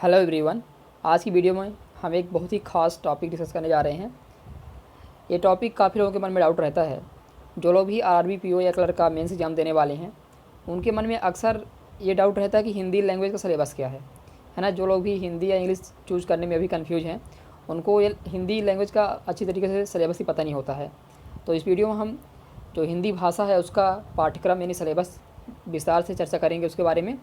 Hello everyone. आज की video में हम एक बहुत ही ख़ास टॉपिक डिस्कस करने जा रहे हैं। ये टॉपिक काफ़ी लोगों के मन में डाउट रहता है। जो लोग भी आरआरबी पीओ या क्लर्क का मेंस एग्ज़ाम देने वाले हैं, उनके मन में अक्सर ये डाउट रहता है कि हिंदी लैंग्वेज का सिलेबस क्या है ना। जो लोग भी हिंदी या इंग्लिश चूज़ करने में अभी कन्फ्यूज हैं, उनको ये हिंदी लैंग्वेज का अच्छी तरीके से सिलेबस ही पता नहीं होता है। तो इस वीडियो में हम जो हिंदी भाषा है उसका पाठ्यक्रम यानी सिलेबस विस्तार से चर्चा करेंगे उसके बारे में,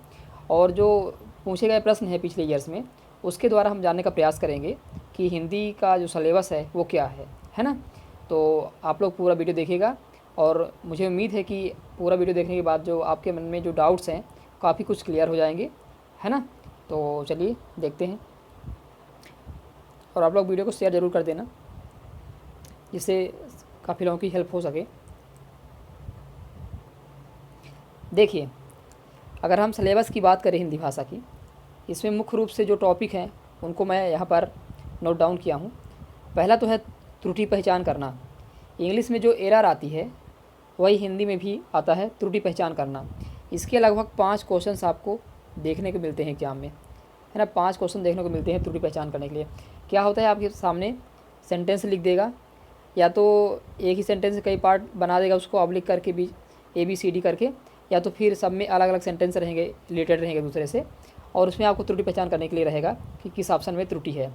और जो पूछे गए प्रश्न हैं पिछले ईयर्स में उसके द्वारा हम जानने का प्रयास करेंगे कि हिंदी का जो सिलेबस है वो क्या है ना। तो आप लोग पूरा वीडियो देखिएगा और मुझे उम्मीद है कि पूरा वीडियो देखने के बाद जो आपके मन में जो डाउट्स हैं काफ़ी कुछ क्लियर हो जाएंगे, है ना। तो चलिए देखते हैं, और आप लोग वीडियो को शेयर ज़रूर कर देना जिससे काफ़ी लोगों की हेल्प हो सके। देखिए, अगर हम सिलेबस की बात करें हिंदी भाषा की, इसमें मुख्य रूप से जो टॉपिक हैं उनको मैं यहाँ पर नोट डाउन किया हूँ। पहला तो है त्रुटि पहचान करना। इंग्लिश में जो एरर आती है वही हिंदी में भी आता है, त्रुटि पहचान करना। इसके लगभग 5 क्वेश्चंस आपको देखने को मिलते हैं एग्जाम में, है ना। 5 क्वेश्चन देखने को मिलते हैं त्रुटि पहचान करने के लिए। क्या होता है, आपके सामने सेंटेंस लिख देगा, या तो एक ही सेंटेंस से कई पार्ट बना देगा उसको ऑब्लिक करके भी ABCD करके, या तो फिर सब में अलग अलग सेंटेंस रहेंगे, रिलेटेड रहेंगे दूसरे से, और उसमें आपको त्रुटि पहचान करने के लिए रहेगा कि किस ऑप्शन में त्रुटि है।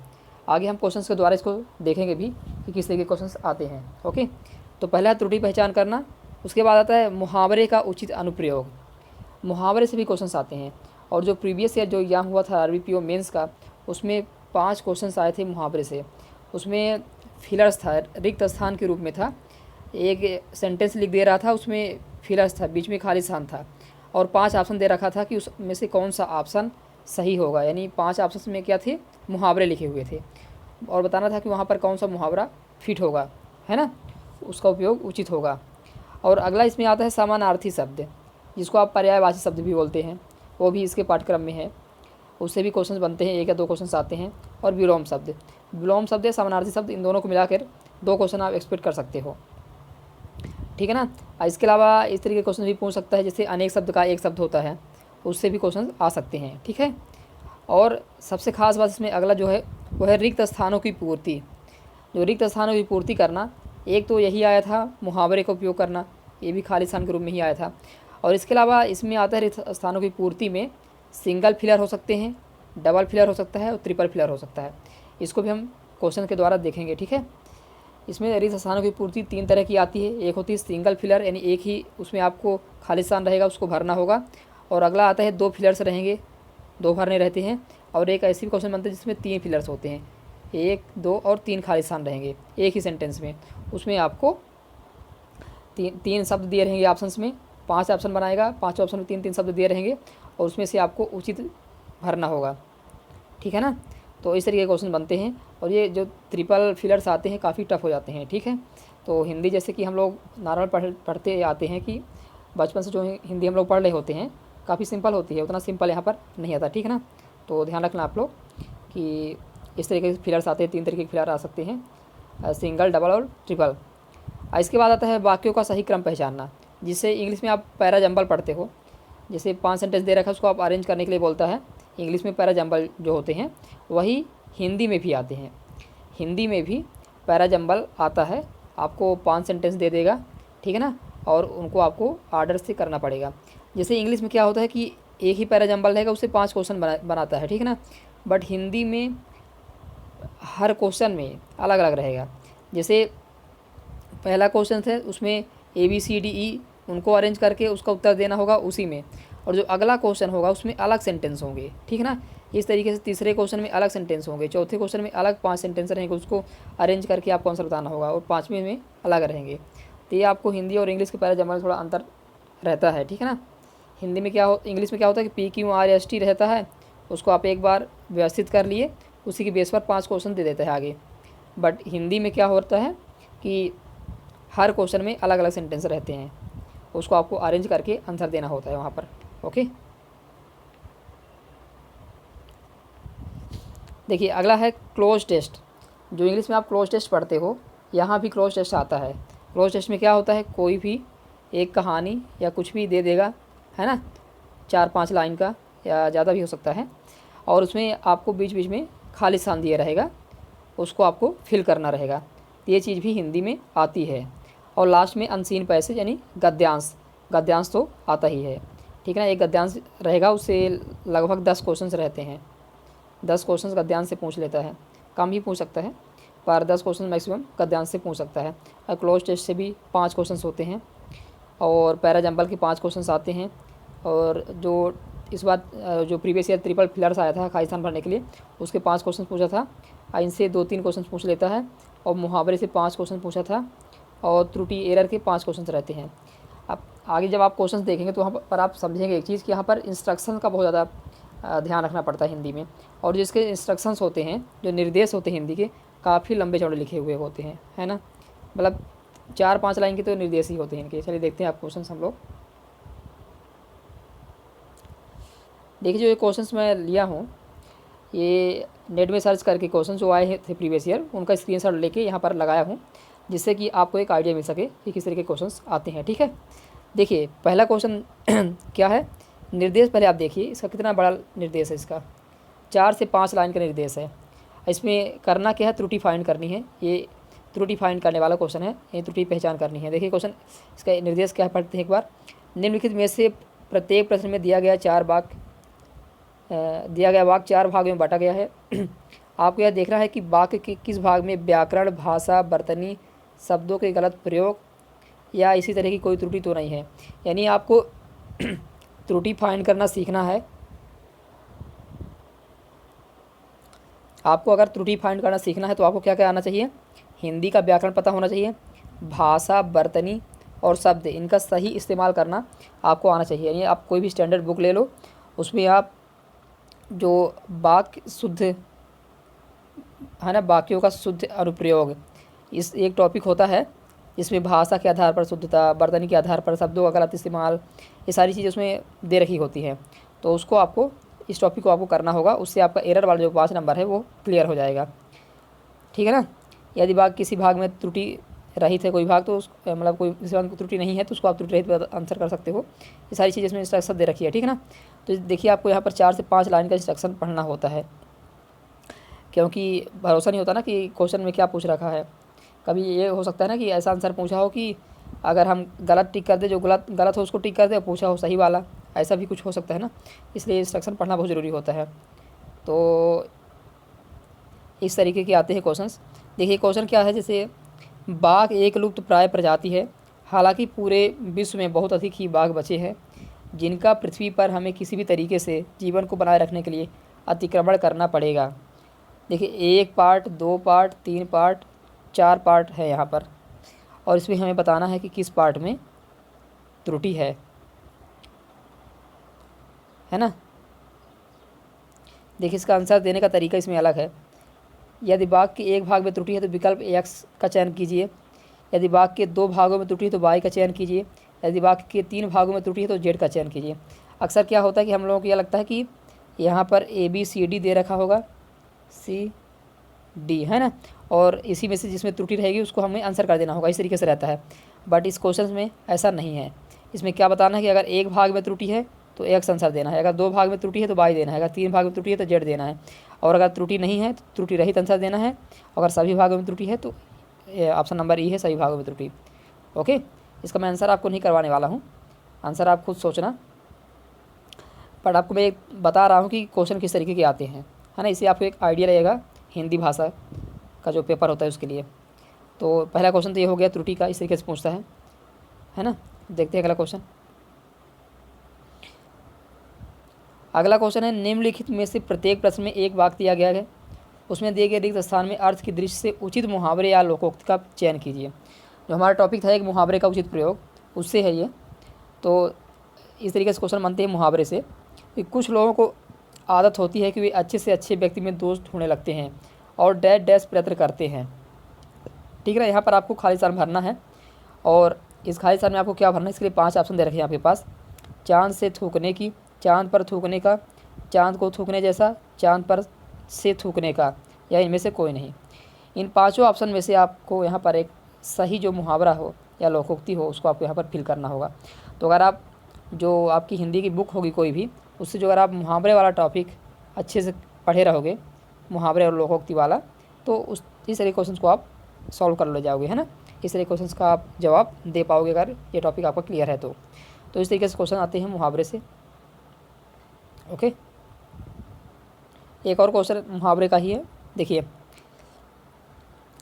आगे हम क्वेश्चंस के द्वारा इसको देखेंगे भी कि किस तरह के क्वेश्चंस आते हैं। ओके, तो पहला है त्रुटि पहचान करना। उसके बाद आता है मुहावरे का उचित अनुप्रयोग। मुहावरे से भी क्वेश्चंस आते हैं, और जो प्रीवियस ईयर जो एग्ज़ाम हुआ था आरआरबी पीओ मेंस का, उसमें 5 क्वेश्चंस आए थे मुहावरे से। उसमें फिलर्स था, रिक्त स्थान के रूप में था। एक सेंटेंस लिख दे रहा था, उसमें फिलर्स था, बीच में खाली स्थान था, और 5 ऑप्शन दे रखा था कि उसमें से कौन सा ऑप्शन सही होगा। यानी 5 ऑप्शन में क्या थे, मुहावरे लिखे हुए थे, और बताना था कि वहाँ पर कौन सा मुहावरा फिट होगा, है ना, उसका उपयोग उचित होगा। और अगला इसमें आता है समानार्थी शब्द, जिसको आप पर्यायवाची शब्द भी बोलते हैं, वो भी इसके पाठ्यक्रम में है। उससे भी क्वेश्चन बनते हैं, 1 या 2 क्वेश्चन आते हैं। और विलोम शब्द, विलोम शब्द या समानार्थी शब्द, इन दोनों को मिलाकर 2 क्वेश्चन आप एक्सपेक्ट कर सकते हो, ठीक है ना। इसके अलावा इस तरीके के क्वेश्चन भी पूछ सकता है, जैसे अनेक शब्द का एक शब्द होता है, उससे भी क्वेश्चन आ सकते हैं, ठीक है। और सबसे खास बात इसमें अगला जो है वह है रिक्त स्थानों की पूर्ति। जो रिक्त स्थानों की पूर्ति करना, एक तो यही आया था मुहावरे का उपयोग करना, ये भी खाली स्थान के रूप में ही आया था। और इसके अलावा इसमें आता है रिक्त स्थानों की पूर्ति में सिंगल फिलर हो सकते हैं, डबल फिलर हो सकता है, और ट्रिपल फिलर हो सकता है। इसको भी हम क्वेश्चन के द्वारा देखेंगे, ठीक है। इसमें रिक्त स्थानों की पूर्ति 3 तरह की आती है। एक होती है सिंगल फिलर, यानी एक ही उसमें आपको खाली स्थान रहेगा, उसको भरना होगा। और अगला आता है 2 फिलर्स रहेंगे, 2 भरने रहते हैं। और एक ऐसी भी क्वेश्चन बनता है जिसमें 3 फिलर्स होते हैं, 1, 2 और 3 खाली स्थान रहेंगे एक ही सेंटेंस में। उसमें आपको 3 शब्द दिए रहेंगे ऑप्शंस में, 5 ऑप्शन बनाएगा, 5 ऑप्शन में 3 शब्द दिए रहेंगे, और उसमें से आपको उचित भरना होगा, ठीक है ना। तो इस तरीके के क्वेश्चन बनते हैं, और ये जो ट्रिपल फिलर्स आते हैं काफ़ी टफ हो जाते हैं, ठीक है। तो हिंदी जैसे कि हम लोग नॉर्मल पढ़ते आते हैं कि बचपन से जो हिंदी हम लोग पढ़ रहे होते हैं काफ़ी सिंपल होती है, उतना सिंपल यहाँ पर नहीं आता, ठीक है ना। तो ध्यान रखना आप लोग कि इस तरीके के फिलर्स आते हैं, 3 तरीके के फिलर आ सकते हैं, सिंगल, डबल और ट्रिपल। इसके बाद आता है वाक्यों का सही क्रम पहचानना, जिससे इंग्लिश में आप पैरा जंबल पढ़ते हो। जैसे 5 सेंटेंस दे रखा है, उसको आप अरेंज करने के लिए बोलता है। इंग्लिश में पैरा जंबल जो होते हैं वही हिंदी में भी आते हैं। हिंदी में भी पैरा जंबल आता है, आपको 5 सेंटेंस दे देगा, ठीक है ना, और उनको आपको आर्डर से करना पड़ेगा। जैसे इंग्लिश में क्या होता है कि एक ही पैरा जंबल रहेगा, उससे 5 क्वेश्चन बनाता है, ठीक है ना। बट हिंदी में हर क्वेश्चन में अलग अलग रहेगा। जैसे पहला क्वेश्चन है, उसमें ABCDE उनको अरेंज करके उसका उत्तर देना होगा उसी में, और जो अगला क्वेश्चन होगा उसमें अलग सेंटेंस होंगे, ठीक है ना। इस तरीके से तीसरे क्वेश्चन में अलग सेंटेंस होंगे, चौथे क्वेश्चन में अलग 5 सेंटेंस रहेंगे, उसको अरेंज करके आपको आंसर बताना होगा, और 5वें में अलग रहेंगे। तो ये आपको हिंदी और इंग्लिश के पैरा जंबल में थोड़ा अंतर रहता है, ठीक है ना। हिंदी में क्या इंग्लिश में क्या होता है कि PQRST रहता है, उसको आप एक बार व्यवस्थित कर लिए, उसी के बेस पर 5 क्वेश्चन दे देता है आगे। बट हिंदी में क्या होता है कि हर क्वेश्चन में अलग अलग सेंटेंस रहते हैं, उसको आपको अरेंज करके आंसर देना होता है वहाँ पर, ओके। देखिए, अगला है क्लोज टेस्ट। जो इंग्लिश में आप क्लोज टेस्ट पढ़ते हो, यहाँ भी क्लोज टेस्ट आता है। क्लोज टेस्ट में क्या होता है, कोई भी एक कहानी या कुछ भी दे देगा, है ना, 4-5 लाइन का या ज़्यादा भी हो सकता है, और उसमें आपको बीच बीच में खाली स्थान दिया रहेगा, उसको आपको फिल करना रहेगा। तो ये चीज़ भी हिंदी में आती है। और लास्ट में अनसीन पैसेज यानी गद्यांश, गद्यांश तो आता ही है, ठीक है ना। एक गद्यांश रहेगा, उससे लगभग 10 क्वेश्चंस रहते हैं। 10 क्वेश्चंस गद्यांश से पूछ लेता है, कम ही पूछ सकता है पर 10 क्वेश्चन मैक्सिमम गद्यांश से पूछ सकता है। और क्लोज टेस्ट से भी 5 क्वेश्चंस होते हैं, और पैराजम्पल के 5 क्वेश्चंस आते हैं। और जो इस बार जो प्रीवियस ईयर ट्रिपल फिलर्स आया था खाली स्थान भरने के लिए, उसके 5 क्वेश्चन पूछा था। इनसे 2-3 क्वेश्चन पूछ लेता है, और मुहावरे से 5 क्वेश्चन पूछा था, और त्रुटि एरर के 5 क्वेश्चन रहते हैं। अब आगे जब आप क्वेश्चन देखेंगे तो वहाँ पर आप समझेंगे एक चीज़ कि यहाँ पर इंस्ट्रक्शन का बहुत ज़्यादा ध्यान रखना पड़ता है हिंदी में। और जिसके इंस्ट्रक्शंस होते हैं, जो निर्देश होते हैं हिंदी के, काफ़ी लंबे चौड़े लिखे हुए होते हैं, है ना। मतलब 4-5 लाइन के तो निर्देश ही होते हैं इनके। चलिए देखते हैं आप क्वेश्चन हम लोग। देखिए जो ये क्वेश्चंस मैं लिया हूँ, ये नेट में सर्च करके क्वेश्चन जो आए थे प्रीवियस ईयर, उनका स्क्रीनशॉट लेके यहाँ पर लगाया हूँ, जिससे कि आपको एक आइडिया मिल सके कि किस तरह के क्वेश्चंस आते हैं, ठीक है। देखिए पहला क्वेश्चन क्या है, निर्देश पहले आप देखिए इसका कितना बड़ा निर्देश है। इसका 4 से 5 लाइन का निर्देश है। इसमें करना क्या है, त्रुटि फाइंड करनी है। ये त्रुटि फाइंड करने वाला क्वेश्चन है, ये त्रुटि पहचान करनी है। देखिए क्वेश्चन, इसका निर्देश क्या है पढ़ते हैं एक बार। निम्नलिखित में से प्रत्येक प्रश्न में दिया गया वाक्य 4 भाग में बांटा गया है। आपको यह देखना है कि वाक्य के किस भाग में व्याकरण, भाषा, बर्तनी, शब्दों के गलत प्रयोग या इसी तरह की कोई त्रुटि तो नहीं है। यानी आपको त्रुटि फाइंड करना सीखना है। आपको अगर त्रुटि फाइंड करना सीखना है तो आपको क्या क्या आना चाहिए, हिंदी का व्याकरण पता होना चाहिए, भाषा, बर्तनी और शब्द, इनका सही इस्तेमाल करना आपको आना चाहिए। यानी आप कोई भी स्टैंडर्ड बुक ले लो, उसमें आप जो वाक्य शुद्ध है ना, वाक्यों का शुद्ध अनुप्रयोग, इस एक टॉपिक होता है जिसमें भाषा के आधार पर शुद्धता, बर्तनी के आधार पर शब्दों का गलत इस्तेमाल, ये सारी चीज़ें उसमें दे रखी होती हैं। तो उसको आपको, इस टॉपिक को आपको करना होगा, उससे आपका एरर वाला जो 5 नंबर है वो क्लियर हो जाएगा, ठीक है ना। यदि भाग किसी भाग में त्रुटि रहित है, कोई भाग तो मतलब कोई किसी भाग में त्रुटि नहीं है तो उसको आप त्रुटि रहित आंसर कर सकते हो। ये सारी चीज़ें इसमें इंस्ट्रक्शन दे रखी है, ठीक है ना। तो देखिए आपको यहाँ पर 4 से 5 लाइन का इंस्ट्रक्शन पढ़ना होता है, क्योंकि भरोसा नहीं होता ना कि क्वेश्चन में क्या पूछ रखा है। कभी ये हो सकता है ना कि ऐसा आंसर पूछा हो कि अगर हम गलत टिक कर दे, जो गलत हो उसको टिक कर दे, और पूछा हो सही वाला, ऐसा भी कुछ हो सकता है ना। इसलिए इंस्ट्रक्शन पढ़ना बहुत ज़रूरी होता है। तो इस तरीके के आते हैं क्वेश्चंस। देखिए क्वेश्चन क्या है, जैसे बाघ एक लुप्त प्राय प्रजाति है, हालांकि पूरे विश्व में बहुत अधिक ही बाघ बचे हैं, जिनका पृथ्वी पर हमें किसी भी तरीके से जीवन को बनाए रखने के लिए अतिक्रमण करना पड़ेगा। देखिए 1 पार्ट, 2 पार्ट, 3 पार्ट, 4 पार्ट है यहाँ पर, और इसमें हमें बताना है कि किस पार्ट में त्रुटि है ना। देखिए इसका आंसर देने का तरीका इसमें अलग है। यदि वाक्य के एक भाग में त्रुटि है तो विकल्प एक्स का चयन कीजिए। यदि वाक्य के 2 भागों में त्रुटि है तो वाई का चयन कीजिए। यदि वाक्य के 3 भागों में त्रुटि है तो जेड का चयन कीजिए। अक्सर क्या होता है कि हम लोगों को यह लगता है कि यहाँ पर ABCD दे रखा होगा, CD है ना, और इसी में से जिसमें त्रुटि रहेगी उसको हमें आंसर कर देना होगा, इस तरीके से रहता है। बट इस क्वेश्चन में ऐसा नहीं है। इसमें क्या बताना है कि अगर 1 भाग में त्रुटि है तो एक्स आंसर देना है, अगर 2 भाग में त्रुटि है तो वाई देना है, अगर 3 भाग में त्रुटि है तो जेड देना है, और अगर त्रुटि नहीं है तो त्रुटि रहित आंसर देना है। अगर सभी भागों में त्रुटि है तो ऑप्शन नंबर ई है, सभी भागों में त्रुटि। ओके, इसका मैं आंसर आपको नहीं करवाने वाला हूँ, आंसर आप खुद सोचना, बट आपको मैं बता रहा हूँ कि क्वेश्चन किस तरीके के आते हैं, है ना। इससे आपको एक आइडिया रहेगा हिंदी भाषा का जो पेपर होता है उसके लिए। तो पहला क्वेश्चन तो ये हो गया, त्रुटि का इस तरीके से पूछता है ना। देखते हैं अगला क्वेश्चन। अगला क्वेश्चन है, निम्नलिखित में से प्रत्येक प्रश्न में एक वाक्य दिया गया है, उसमें दिए गए रिक्त स्थान में अर्थ की दृष्टि से उचित मुहावरे या लोकोक्ति का चयन कीजिए। जो हमारा टॉपिक था एक मुहावरे का उचित प्रयोग, उससे है ये। तो इस तरीके से क्वेश्चन बनते हैं मुहावरे से कि कुछ लोगों को आदत होती है कि वे अच्छे से अच्छे व्यक्ति में दोष ढूंढने लगते हैं और डैश डैश प्रयत्न करते हैं, ठीक है ना। यहाँ पर आपको खाली स्थान भरना है, और इस खाली स्थान में आपको क्या भरना है, इसके लिए 5 ऑप्शन दे रखे हैं आपके पास। चाँद से थूकने की, चाँद पर थूकने का, चाँद को थूकने जैसा, चाँद पर से थूकने का, या इनमें से कोई नहीं। इन 5 ऑप्शन में से आपको यहाँ पर एक सही जो मुहावरा हो या लोकोक्ति हो उसको आपको यहाँ पर फिल करना होगा। तो अगर आप जो आपकी हिंदी की बुक होगी कोई भी, उससे जो अगर आप मुहावरे वाला टॉपिक अच्छे से पढ़े रहोगे मुहावरे और लोकोक्ति वाला, तो इस तरह के क्वेश्चन को आप सॉल्व कर ले जाओगे, है ना। इस तरह क्वेश्चन का आप जवाब दे पाओगे अगर ये टॉपिक आपका क्लियर है तो इस तरीके से क्वेश्चन आते हैं मुहावरे से। ओके, एक और क्वेश्चन मुहावरे का ही है। देखिए,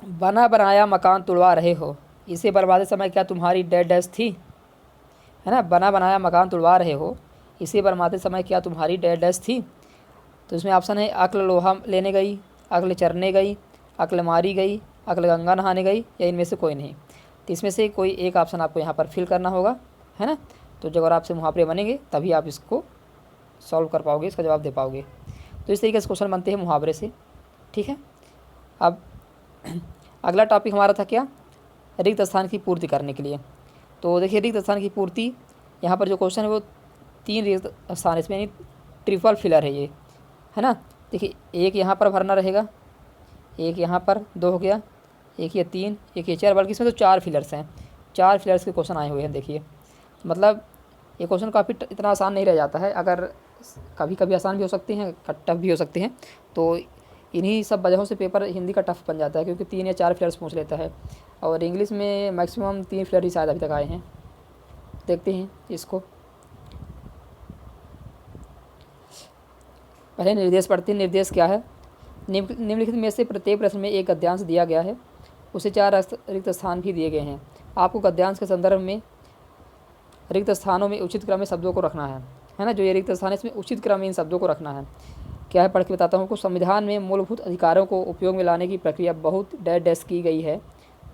बना बनाया मकान तुड़वा रहे हो, इसे बर्बादे समय क्या तुम्हारी डैश डैश थी, है ना। बना बनाया मकान तुड़वा रहे हो, इसे बर्बादे समय क्या तुम्हारी डैश डैश थी। तो इसमें ऑप्शन है अक्ल लोहा लेने गई, अक्ल चरने गई, अक्ल मारी गई, अक्ल गंगा नहाने गई, या इनमें से कोई नहीं। तो इसमें से कोई एक ऑप्शन आपको यहाँ पर फिल करना होगा, है ना। तो जब अगर आपसे मुहावरे बनेंगे तभी आप इसको सॉल्व कर पाओगे, इसका जवाब दे पाओगे। तो इस तरीके से क्वेश्चन बनते हैं मुहावरे से, ठीक है। अब अगला टॉपिक हमारा था क्या, रिक्त स्थान की पूर्ति करने के लिए। तो देखिए, रिक्त स्थान की पूर्ति, यहाँ पर जो क्वेश्चन है वो 3 रिक्त स्थान, इसमें यानी ट्रिपल फिलर है ये, है ना। देखिए, एक यहाँ पर भरना रहेगा, एक यहाँ पर 2 हो गया, एक ये 3, एक ये 4, बल्कि इसमें तो 4 फिलर्स हैं। 4 फिलर्स के क्वेश्चन आए हुए हैं। देखिए, मतलब ये क्वेश्चन काफ़ी इतना आसान नहीं रह जाता है, अगर कभी कभी आसान भी हो सकते हैं, टफ भी हो सकते हैं। तो इन्हीं सब वजहों से पेपर हिंदी का टफ बन जाता है, क्योंकि 3 या 4 फिलर्स पूछ लेता है, और इंग्लिश में मैक्सिमम 3 फिलर ही शायद अभी तक आए हैं। देखते हैं इसको, पहले निर्देश पढ़ते हैं। निर्देश क्या है, निम्नलिखित में से प्रत्येक प्रश्न में एक गद्यांश दिया गया है, उसे 4 रिक्त स्थान भी दिए गए हैं। आपको गद्यांश के संदर्भ में रिक्त स्थानों में उचित क्रम में शब्दों को रखना है ना। जो ये रिक्त स्थान है इसमें उचित क्रम में इन शब्दों को रखना है। क्या है, पढ़ के बताता हूँ। कुछ संविधान में मूलभूत अधिकारों को उपयोग में लाने की प्रक्रिया बहुत डैश डैश की गई है।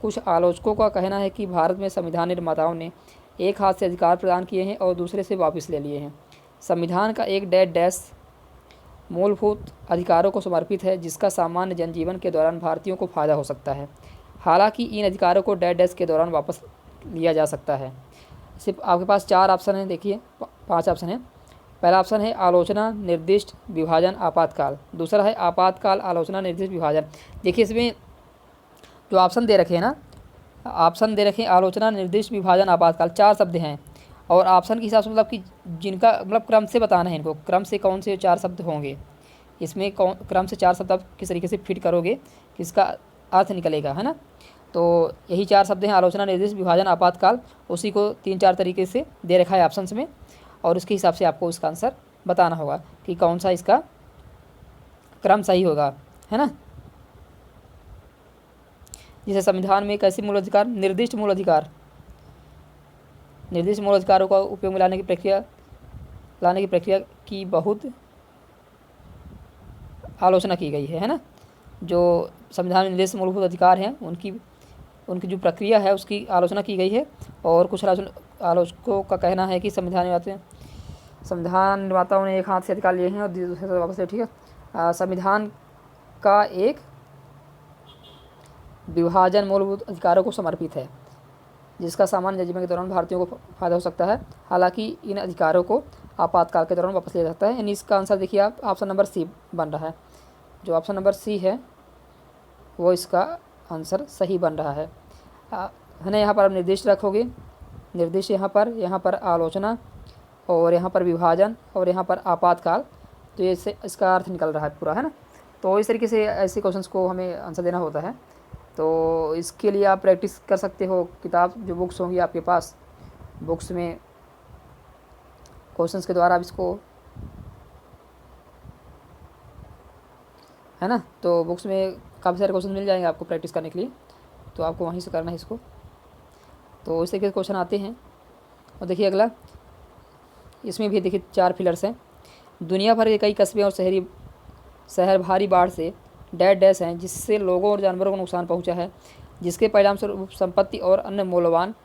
कुछ आलोचकों का कहना है कि भारत में संविधान निर्माताओं ने एक हाथ से अधिकार प्रदान किए हैं और दूसरे से वापस ले लिए हैं। संविधान का एक डैश डैश मूलभूत अधिकारों को समर्पित है, जिसका सामान्य जनजीवन के दौरान भारतीयों को फायदा हो सकता है। हालांकि इन अधिकारों को डैश डैश के दौरान वापस लिया जा सकता है। सिर्फ आपके पास 4 ऑप्शन हैं, देखिए 5 ऑप्शन हैं। पहला ऑप्शन है आलोचना, निर्दिष्ट, विभाजन, आपातकाल। दूसरा है आपातकाल, आलोचना, निर्दिष्ट, विभाजन। देखिए, इसमें जो ऑप्शन दे रखे हैं ना, ऑप्शन दे रखे हैं आलोचना, निर्दिष्ट, विभाजन, आपातकाल, 4 शब्द हैं। और ऑप्शन के हिसाब से मतलब कि जिनका मतलब क्रम से बताना है इनको, क्रम से कौन से 4 शब्द होंगे इसमें, कौन क्रम से 4 शब्द आप किस तरीके से फिट करोगे, किसका अर्थ निकलेगा, है ना। तो यही 4 शब्द हैं, आलोचना, निर्दिष्ट, विभाजन, आपातकाल। उसी को 3-4 तरीके से दे रखा है ऑप्शंस में, और उसके हिसाब से आपको इसका आंसर बताना होगा कि कौन सा इसका क्रम सही होगा, है ना। जैसे संविधान में कैसे मूल अधिकार, निर्दिष्ट मूल अधिकार, निर्दिष्ट मूल अधिकारों का उपयोग में लाने की प्रक्रिया की बहुत आलोचना की गई है ना। जो संविधान में निर्दिष्ट मूलभूत अधिकार हैं उनकी जो प्रक्रिया है उसकी आलोचना की गई है। और कुछ आलोचकों का कहना है कि संविधान निर्माताओं ने एक हाथ से अधिकार लिए हैं और दूसरे से वापस ले, ठीक है। संविधान का एक विभाजन मूलभूत अधिकारों को समर्पित है, जिसका सामान्य जीवन के दौरान भारतीयों को फायदा हो सकता है। हालांकि इन अधिकारों को आपातकाल के दौरान वापस लिया जा सकता है। यानी इसका आंसर देखिए आप ऑप्शन नंबर सी बन रहा है। जो ऑप्शन नंबर सी है वो इसका आंसर सही बन रहा है ना। यहाँ पर आप निर्दिष्ट रखोगे, निर्दिष्ट यहाँ पर आलोचना, और यहाँ पर विभाजन, और यहाँ पर आपातकाल। तो ये इसका अर्थ निकल रहा है पूरा, है ना। तो इस तरीके से ऐसे क्वेश्चंस को हमें आंसर देना होता है। तो इसके लिए आप प्रैक्टिस कर सकते हो। किताब जो बुक्स होंगी आपके पास, बुक्स में क्वेश्चंस के द्वारा आप इसको, है ना। तो बुक्स में काफ़ी सारे क्वेश्चन मिल जाएंगे आपको प्रैक्टिस करने के लिए, तो आपको वहीं से करना है इसको। तो इस तरीके से क्वेश्चन आते हैं। और देखिए अगला, इसमें भी देखिए 4 फिलर्स हैं। दुनिया भर के कई कस्बे और शहर भारी बाढ़ से डैश डैश हैं, जिससे लोगों और जानवरों को नुकसान पहुंचा है, जिसके परिणाम स्वरूप संपत्ति और अन्य मूल्यवान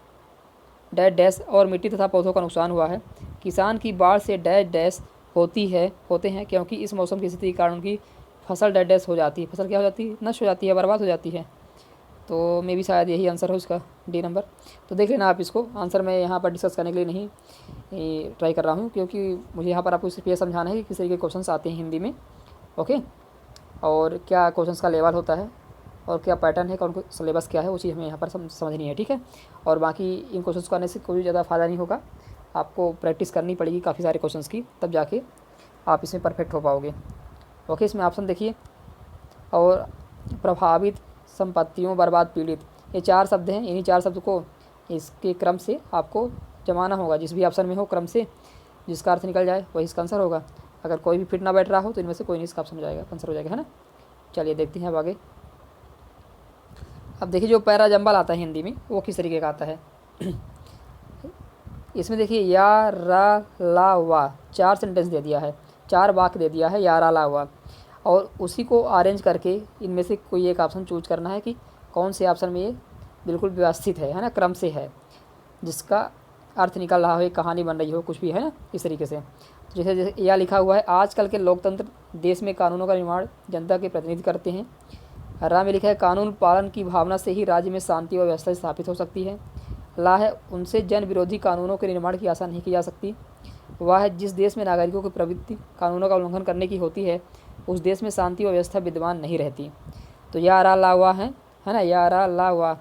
डैश डैश और मिट्टी तथा पौधों का नुकसान हुआ है। किसान की बाढ़ से डैश डैश होते हैं क्योंकि इस मौसम की स्थिति के कारण उनकी फसल डैश डैश हो जाती है। फसल क्या हो जाती है, नष्ट हो जाती है, बर्बाद हो जाती है। तो मे भी शायद यही आंसर हो इसका, डी नंबर। तो देख लेना आप इसको। आंसर मैं यहाँ पर डिस्कस करने के लिए नहीं ट्राई कर रहा हूँ, क्योंकि मुझे यहाँ पर आपको सिर्फ ये समझाना है कि किस तरीके के क्वेश्चंस आते हैं हिंदी में, ओके। और क्या क्वेश्चंस का लेवल होता है और क्या पैटर्न है, कौन सिलेबस क्या है, वो चीज़ हमें यहाँ पर समझनी है, ठीक है। और बाकी इन क्वेश्चंस को आने से कोई ज़्यादा फ़ायदा नहीं होगा, आपको प्रैक्टिस करनी पड़ेगी काफ़ी सारे क्वेश्चंस की, तब जाके आप इसमें परफेक्ट हो पाओगे, ओके, इसमें ऑप्शन देखिए, और प्रभावित, संपत्तियों, बर्बाद, पीड़ित, ये 4 शब्द हैं। इन्हीं 4 शब्द को इसके क्रम से आपको जमाना होगा, जिस भी ऑप्शन में हो क्रम से जिसका अर्थ निकल जाए वही इसका आंसर होगा। अगर कोई भी फिट ना बैठ रहा हो तो इनमें से कोई नहीं इसका ऑप्शन हो जाएगा, आंसर हो जाएगा, है ना। चलिए देखते हैं अब आगे। अब देखिए जो पैरा जंबल आता है हिंदी में वो किस तरीके का आता है। इसमें देखिए या, रा, ला, वा, 4 सेंटेंस दे दिया है, 4 वाक्य दे दिया है, या, रा, ला, वा, और उसी को अरेंज करके इनमें से कोई एक ऑप्शन चूज करना है कि कौन से ऑप्शन में ये बिल्कुल व्यवस्थित है ना, क्रम से है, जिसका अर्थ निकल रहा हो, एक कहानी बन रही हो, कुछ भी है ना, इस तरीके से। जैसे जैसे यह लिखा हुआ है, आजकल के लोकतंत्र देश में कानूनों का निर्माण जनता के प्रतिनिधि करते हैं। रा में लिखा है, कानून पालन की भावना से ही राज्य में शांति व व्यवस्था स्थापित हो सकती है। ला है, उनसे जन विरोधी कानूनों के निर्माण की आशा नहीं की जा सकती। वह है, जिस देश में नागरिकों की प्रवृत्ति कानूनों का उल्लंघन करने की होती है उस देश में शांति व व्यवस्था विद्यमान नहीं रहती। तो या, रा, ला, वा है ना, या, रा, ला, वा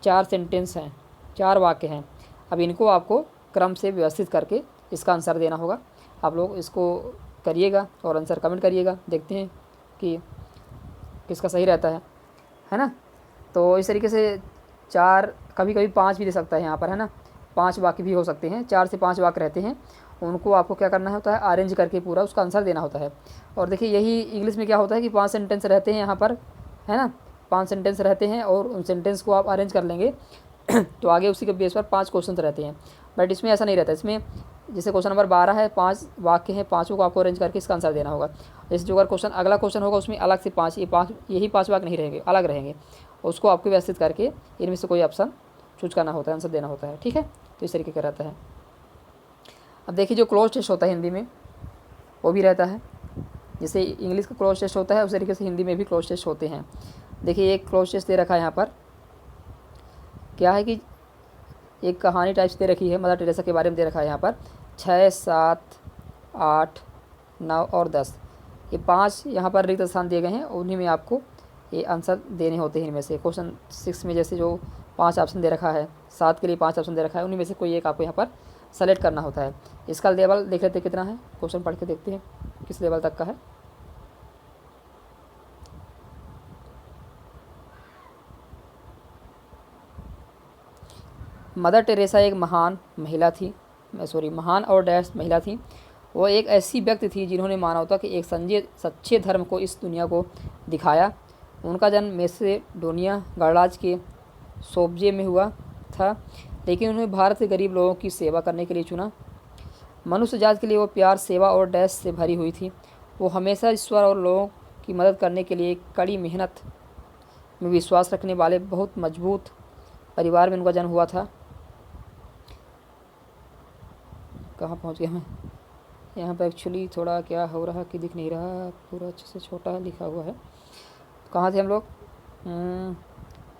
4 सेंटेंस हैं, 4 वाक्य हैं। अब इनको आपको क्रम से व्यवस्थित करके इसका आंसर देना होगा। आप लोग इसको करिएगा और आंसर कमेंट करिएगा, देखते हैं कि किसका सही रहता है ना। तो इस तरीके से 4, कभी कभी 5 भी दे सकता है यहाँ पर, है ना, 5 वाक्य भी हो सकते हैं, 4 से 5 वाक्य रहते हैं, उनको आपको क्या करना होता है, अरेंज करके पूरा उसका आंसर देना होता है। और देखिए यही इंग्लिश में क्या होता है कि 5 सेंटेंस रहते हैं यहाँ पर, है ना, 5 सेंटेंस रहते हैं और उन सेंटेंस को आप अरेंज कर लेंगे तो आगे उसी के बेस पर 5 क्वेश्चन रहते हैं। बट इसमें ऐसा नहीं रहता, इसमें जैसे क्वेश्चन नंबर 12 है, 5 वाक्य हैं, 5 को आपको अरेंज करके इसका आंसर देना होगा। जैसे जो अगर क्वेश्चन अगला क्वेश्चन होगा उसमें अलग से 5, यही 5 वाक्य नहीं रहेंगे, अलग रहेंगे, उसको आपको व्यवस्थित करके इनमें से कोई ऑप्शन चूज करना होता है, आंसर देना होता है, ठीक है। तो इस तरीके का रहता है। अब देखिए जो क्लोज टेस्ट होता है हिंदी में वो भी रहता है, जैसे इंग्लिश का क्लोज टेस्ट होता है उस तरीके से हिंदी में भी क्लोज टेस्ट होते हैं। देखिए एक क्लोज टेस्ट दे रखा है यहाँ पर, क्या है कि एक कहानी टाइप से दे रखी है, मदर टेरेसा के बारे में दे रखा है यहाँ पर। 6, 7, 8, 9 और 10, ये 5 यहाँ पर रिक्त स्थान दिए गए हैं, उन्हीं में आपको ये आंसर देने होते हैं। इनमें से क्वेश्चन 6 में जैसे जो 5 ऑप्शन दे रखा है, 7 के लिए 5 ऑप्शन दे रखा है, उन्हीं में से कोई एक आपको यहाँ पर सेलेक्ट करना होता है। इसका लेवल देख लेते हैं कितना है, क्वेश्चन पढ़ के देखते हैं किस लेवल तक का है। मदर टेरेसा एक महान महिला थी, महान और डैश महिला थी। वो एक ऐसी व्यक्ति थी जिन्होंने मानवता के एक सच्चे धर्म को इस दुनिया को दिखाया। उनका जन्म मैसेडोनिया गणराज्य के सोब्जे में हुआ था, लेकिन उन्होंने भारत के गरीब लोगों की सेवा करने के लिए चुना। मनुष्य जाति के लिए वो प्यार, सेवा और डैश से भरी हुई थी। वो हमेशा ईश्वर और लोगों की मदद करने के लिए कड़ी मेहनत में विश्वास रखने वाले बहुत मजबूत परिवार में उनका जन्म हुआ था। कहाँ पहुँच गया मैं, यहाँ पर एक्चुअली थोड़ा क्या हो रहा कि दिख नहीं रहा, पूरा अच्छे से छोटा लिखा हुआ है। कहाँ थे हम लोग,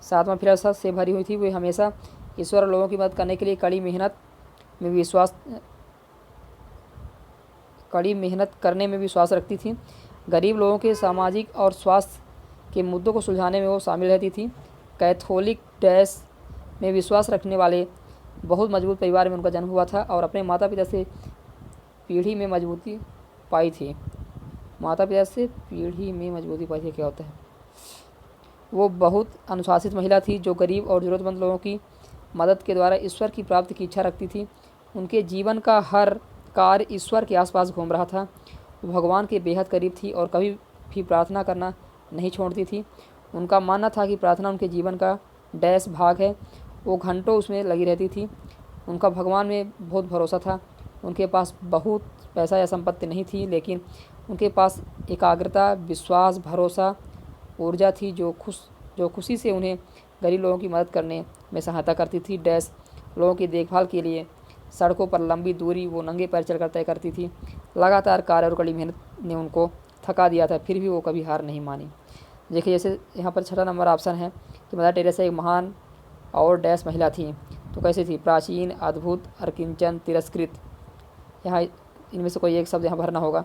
7वां फिरासत से भरी हुई थी। वे हमेशा ईश्वर और लोगों की मदद करने के लिए कड़ी मेहनत करने में विश्वास रखती थी। गरीब लोगों के सामाजिक और स्वास्थ्य के मुद्दों को सुलझाने में वो शामिल रहती थी। कैथोलिक डैश में विश्वास रखने वाले बहुत मजबूत परिवार में उनका जन्म हुआ था और अपने माता पिता से पीढ़ी में मजबूती पाई थी। क्या होता है, वो बहुत अनुशासित महिला थी जो गरीब और ज़रूरतमंद लोगों की मदद के द्वारा ईश्वर की प्राप्ति की इच्छा रखती थी। उनके जीवन का हर कार्य ईश्वर के आसपास घूम रहा था। वो भगवान के बेहद करीब थी और कभी भी प्रार्थना करना नहीं छोड़ती थी। उनका मानना था कि प्रार्थना उनके जीवन का डैश भाग है। वो घंटों उसमें लगी रहती थी। उनका भगवान में बहुत भरोसा था। उनके पास बहुत पैसा या संपत्ति नहीं थी, लेकिन उनके पास एकाग्रता, विश्वास, भरोसा, ऊर्जा थी जो खुशी से उन्हें गरीब लोगों की मदद करने में सहायता करती थी। डैश लोगों की देखभाल के लिए सड़कों पर लंबी दूरी वो नंगे पैर चलकर तय करती थी। लगातार कार्य और कड़ी मेहनत ने उनको थका दिया था, फिर भी वो कभी हार नहीं मानी। देखिए जैसे यहाँ पर 6वां नंबर ऑप्शन है कि मदर टेरेसा एक महान और डैश महिला थी। तो कैसी थी, प्राचीन, अद्भुत, अकिंचन, तिरस्कृत। यहाँ इनमें से कोई एक शब्द यहाँ भरना होगा,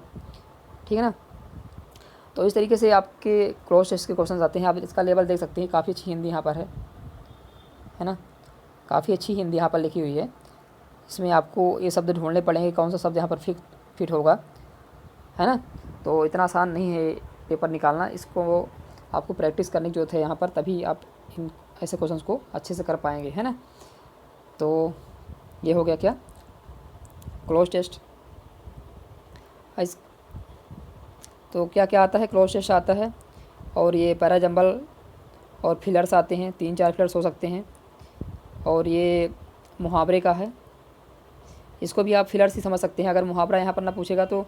ठीक है ना। तो इस तरीके से आपके क्लोज टेस्ट के क्वेश्चन आते हैं। आप इसका लेवल देख सकते हैं, काफ़ी अच्छी हिंदी यहाँ पर है ना, काफ़ी अच्छी हिंदी यहाँ पर लिखी हुई है। इसमें आपको ये शब्द ढूंढने पड़ेंगे कौन सा शब्द यहाँ पर फिट होगा, है ना। तो इतना आसान नहीं है पेपर निकालना, इसको आपको प्रैक्टिस करने की ज़रूरत है यहाँ पर, तभी आप इन ऐसे क्वेश्चंस को अच्छे से कर पाएंगे, है ना। तो ये हो गया क्या, क्लोज टेस्ट। इस तो क्या क्या आता है, क्लोज टेस्ट आता है, और ये पैराजंबल और फिलर्स आते हैं, 3-4 फिलर्स हो सकते हैं, और ये मुहावरे का है, इसको भी आप फिलर्स ही समझ सकते हैं। अगर मुहावरा यहाँ पर ना पूछेगा तो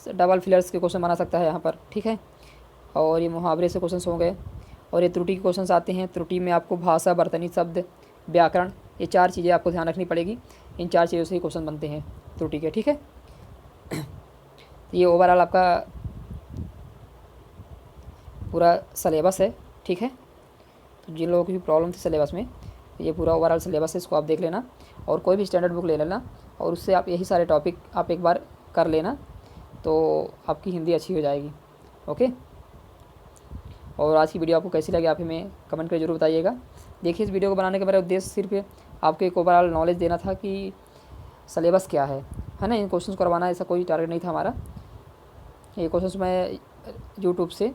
डबल फिलर्स के क्वेश्चन बना सकता है यहाँ पर, ठीक है। और ये मुहावरे से क्वेश्चन हो गए, और ये त्रुटि के क्वेश्चन आते हैं। त्रुटि में आपको भाषा, बर्तनी शब्द, व्याकरण, ये 4 चीज़ें आपको ध्यान रखनी पड़ेगी। इन 4 चीज़ों से ही क्वेश्चन बनते हैं त्रुटि के, ठीक है। ये ओवरऑल आपका पूरा सिलेबस है, ठीक है। तो जिन लोगों की भी प्रॉब्लम थी सिलेबस में, ये पूरा ओवरऑल सिलेबस है, इसको आप देख लेना, और कोई भी स्टैंडर्ड बुक ले लेना, और उससे आप यही सारे टॉपिक आप एक बार कर लेना, तो आपकी हिंदी अच्छी हो जाएगी, ओके। और आज की वीडियो आपको कैसी लगी आप हमें कमेंट करके जरूर बताइएगा। देखिए, इस वीडियो को बनाने का मेरा उद्देश्य सिर्फ आपको एक ओवरऑल नॉलेज देना था कि सिलेबस क्या है ना। इन क्वेश्चंस को करवाना ऐसा कोई टारगेट नहीं था हमारा। ये क्वेश्चंस मैं यूट्यूब से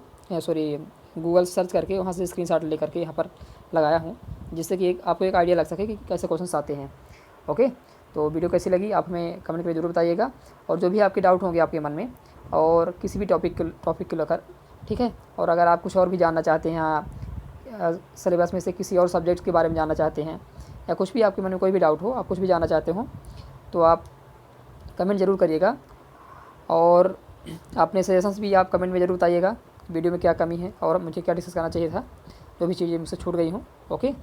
गूगल सर्च करके वहाँ से स्क्रीनशॉट ले करके यहाँ पर लगाया हूँ, जिससे कि आपको एक आइडिया लग सके कि कैसे क्वेश्चंस आते हैं, ओके। तो वीडियो कैसी लगी आप हमें कमेंट करके जरूर बताइएगा, और जो भी आपके डाउट होंगे आपके मन में, और किसी भी टॉपिक को लेकर, ठीक है। और अगर आप कुछ और भी जानना चाहते हैं सिलेबस में से किसी और सब्जेक्ट के बारे में जानना चाहते हैं, या कुछ भी आपके मन में कोई भी डाउट हो, आप कुछ भी जानना चाहते हो, तो आप कमेंट ज़रूर करिएगा। और अपने सजेशंस भी आप कमेंट में ज़रूर बताइएगा, वीडियो में क्या कमी है और मुझे क्या डिस्कस करना चाहिए था, जो भी चीज़ें मुझसे छूट गई हूँ, ओके।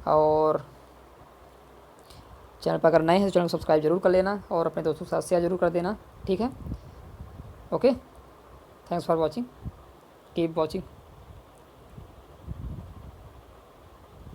और चैनल पर अगर नए हैं तो चैनल को सब्सक्राइब जरूर कर लेना, और अपने दोस्तों के साथ शेयर जरूर कर देना, ठीक है, okay. Thanks for watching, keep watching.